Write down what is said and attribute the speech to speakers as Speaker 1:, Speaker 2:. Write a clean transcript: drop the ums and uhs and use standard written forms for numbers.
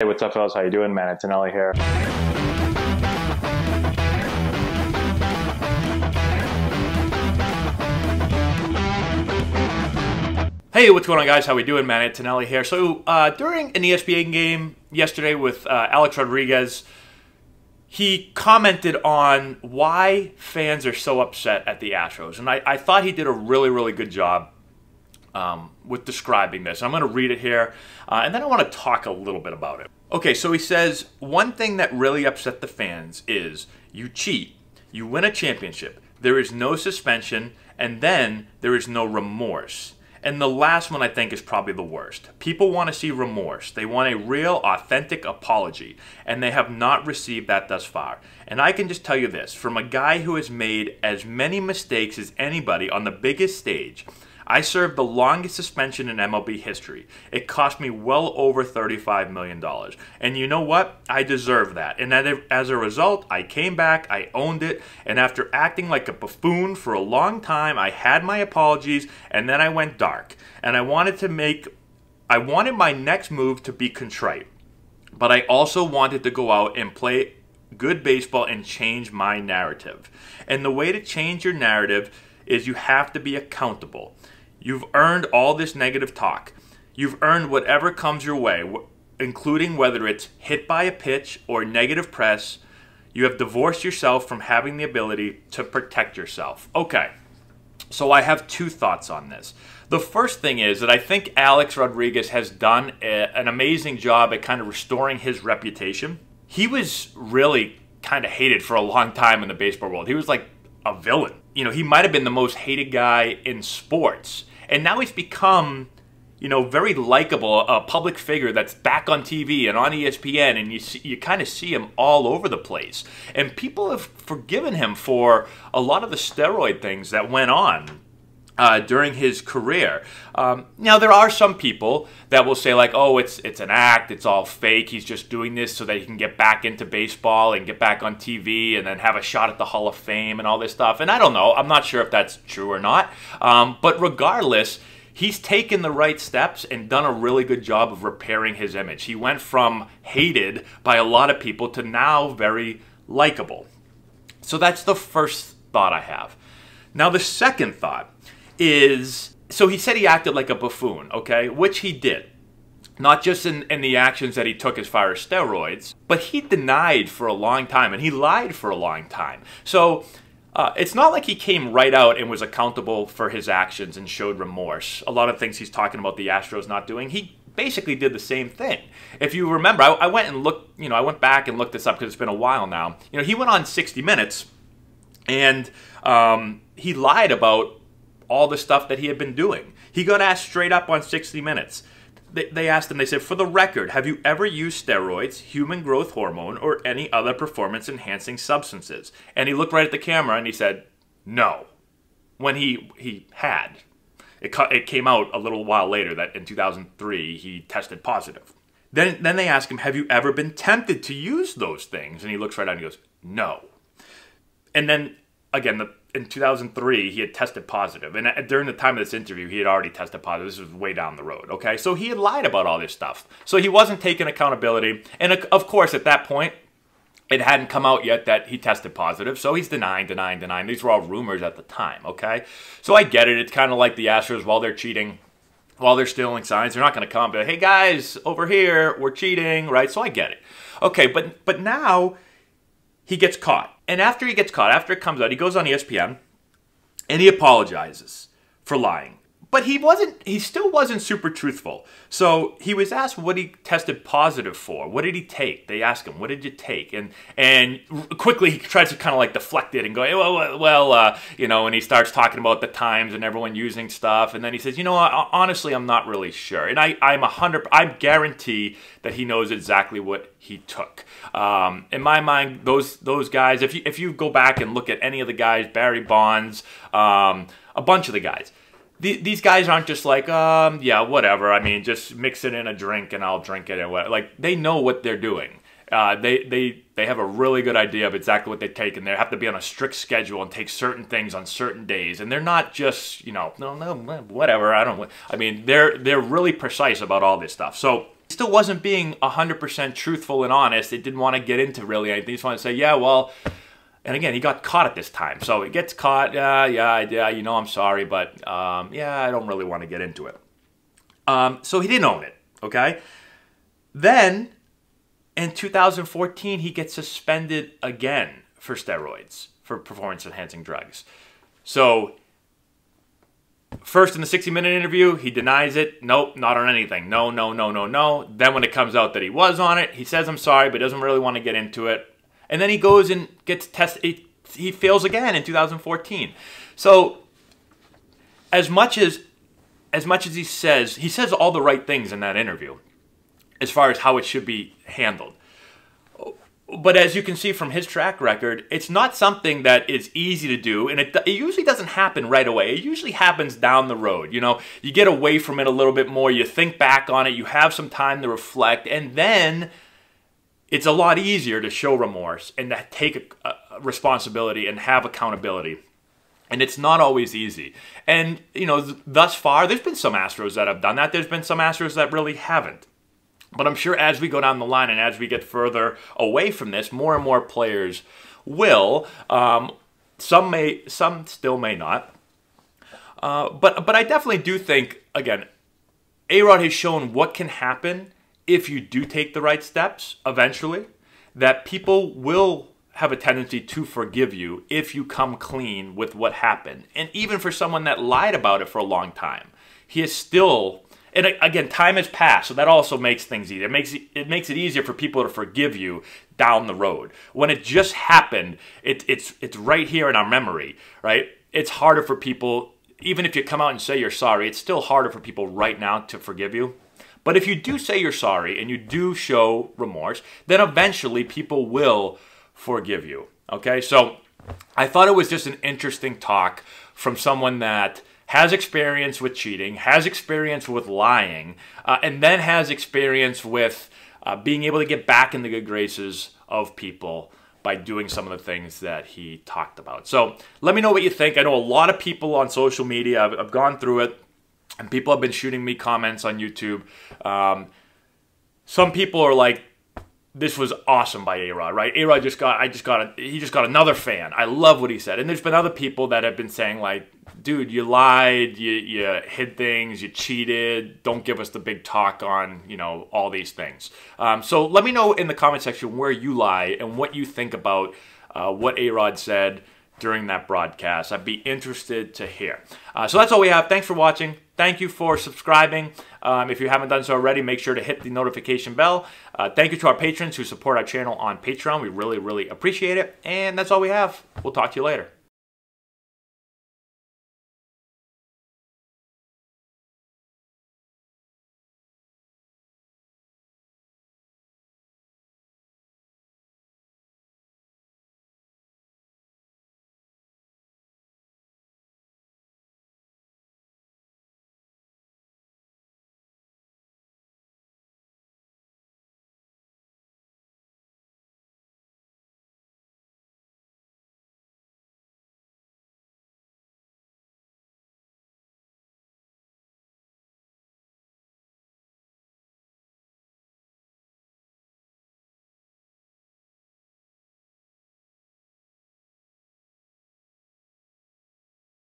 Speaker 1: Hey, what's up, fellas? How you doing, man? It's Anelli here.
Speaker 2: Hey, what's going on, guys? How we doing, man? It's Anelli here. So, during an ESPN game yesterday with Alex Rodriguez, he commented on why fans are so upset at the Astros. And I thought he did a really, really good job with describing this. I'm going to read it here, and then I want to talk a little bit about it. Okay, so he says, one thing that really upset the fans is you cheat, you win a championship, there is no suspension, and then there is no remorse. And the last one, I think, is probably the worst. People want to see remorse. They want a real, authentic apology, and they have not received that thus far. And I can just tell you this, from a guy who has made as many mistakes as anybody on the biggest stage, I served the longest suspension in MLB history. It cost me well over $35 million. And you know what? I deserve that. And as a result, I came back, I owned it, and after acting like a buffoon for a long time, I had my apologies, and then I went dark. And I wanted my next move to be contrite. But I also wanted to go out and play good baseball and change my narrative. And the way to change your narrative is you have to be accountable. You've earned all this negative talk. You've earned whatever comes your way, including whether it's hit by a pitch or negative press. You have divorced yourself from having the ability to protect yourself. Okay, so I have two thoughts on this. The first thing is that I think Alex Rodriguez has done an amazing job at kind of restoring his reputation. He was really kind of hated for a long time in the baseball world. He was like a villain. You know, he might have been the most hated guy in sports. And now he's become, you know, very likable, a public figure that's back on TV and on ESPN, and you kind of see him all over the place. And people have forgiven him for a lot of the steroid things that went on during his career. Now, there are some people that will say, like, oh, it's an act, it's all fake, he's just doing this so that he can get back into baseball and get back on TV and then have a shot at the Hall of Fame and all this stuff. And I don't know, I'm not sure if that's true or not. But regardless, he's taken the right steps and done a really good job of repairing his image. He went from hated by a lot of people to now very likable. So that's the first thought I have. Now, the second thought is, so he said he acted like a buffoon, okay, which he did. Not just in the actions that he took as far as steroids, but he denied for a long time, and he lied for a long time. So it's not like he came right out and was accountable for his actions and showed remorse. A lot of things he's talking about the Astros not doing, he basically did the same thing. If you remember, I went and looked, you know, I went back and looked this up because it's been a while now. You know, he went on 60 Minutes, and he lied about all the stuff that he had been doing. He got asked straight up on 60 Minutes. They asked him, they said, for the record, have you ever used steroids, human growth hormone, or any other performance-enhancing substances? And he looked right at the camera and he said, no. When he had. It came out a little while later that in 2003 he tested positive. Then they asked him, have you ever been tempted to use those things? And he looks right at him and he goes, no. And then, again, in 2003, he had tested positive. And during the time of this interview, he had already tested positive. This was way down the road, okay? So he had lied about all this stuff. So he wasn't taking accountability. And of course, at that point, it hadn't come out yet that he tested positive. So he's denying. These were all rumors at the time, okay? So I get it. It's kind of like the Astros, while they're cheating, while they're stealing signs, they're not going to come and be like, hey, guys, over here, we're cheating, right? So I get it. Okay, but now he gets caught. And after he gets caught, after it comes out, he goes on ESPN and he apologizes for lying. But he still wasn't super truthful. So he was asked what he tested positive for. What did he take? They asked him, what did you take? And quickly he tries to kind of like deflect it and go, well, you know, and he starts talking about the times and everyone using stuff. And then he says, you know, honestly, I'm not really sure. And I guarantee that he knows exactly what he took. In my mind, those guys, if you go back and look at any of the guys, Barry Bonds, a bunch of the guys, these guys aren't just like, yeah, whatever. I mean, just mix it in a drink and I'll drink it and whatever. Like, they know what they're doing. They have a really good idea of exactly what they take, and they have to be on a strict schedule and take certain things on certain days. And they're not just, you know, no, whatever. I mean, they're really precise about all this stuff. So still wasn't being 100% truthful and honest. It didn't want to get into really anything. He just wanted to say, yeah, well, and again, he got caught at this time. So he gets caught, yeah, you know, I'm sorry, but yeah, I don't really want to get into it. So he didn't own it, okay? Then, in 2014, he gets suspended again for steroids, for performance-enhancing drugs. So, first in the 60-minute interview, he denies it. Nope, not on anything. No. Then when it comes out that he was on it, he says, I'm sorry, but doesn't really want to get into it. And then he goes and gets tested. He fails again in 2014. So, as much as he says all the right things in that interview, as far as how it should be handled. But as you can see from his track record, it's not something that is easy to do, and it usually doesn't happen right away. It usually happens down the road. You know, you get away from it a little bit more, you think back on it, you have some time to reflect, and then it's a lot easier to show remorse and to take a responsibility and have accountability. And it's not always easy. And, you know, thus far, there's been some Astros that have done that. There's been some Astros that really haven't. But I'm sure as we go down the line and as we get further away from this, more and more players will. Some still may not. But I definitely do think, again, A-Rod has shown what can happen if you do take the right steps eventually, that people will have a tendency to forgive you if you come clean with what happened. And even for someone that lied about it for a long time, he is still... And again, time has passed, so that also makes things easier. It makes it easier for people to forgive you down the road. When it just happened, it's right here in our memory, right? It's harder for people, even if you come out and say you're sorry, it's still harder for people right now to forgive you. But if you do say you're sorry and you do show remorse, then eventually people will forgive you, okay? So I thought it was just an interesting talk from someone that has experience with cheating, has experience with lying, and then has experience with being able to get back in the good graces of people by doing some of the things that he talked about. So let me know what you think. I know a lot of people on social media, I've gone through it, and people have been shooting me comments on YouTube. Some people are like, this was awesome by A-Rod, right? A-Rod he just got another fan. I love what he said. And there's been other people that have been saying like, dude, you lied, you hid things, you cheated, don't give us the big talk on, you know, all these things. So let me know in the comment section where you lie and what you think about what A-Rod said during that broadcast. I'd be interested to hear. So that's all we have. Thanks for watching. Thank you for subscribing. If you haven't done so already, make sure to hit the notification bell. Thank you to our patrons who support our channel on Patreon. We really, really appreciate it. And that's all we have. We'll talk to you later.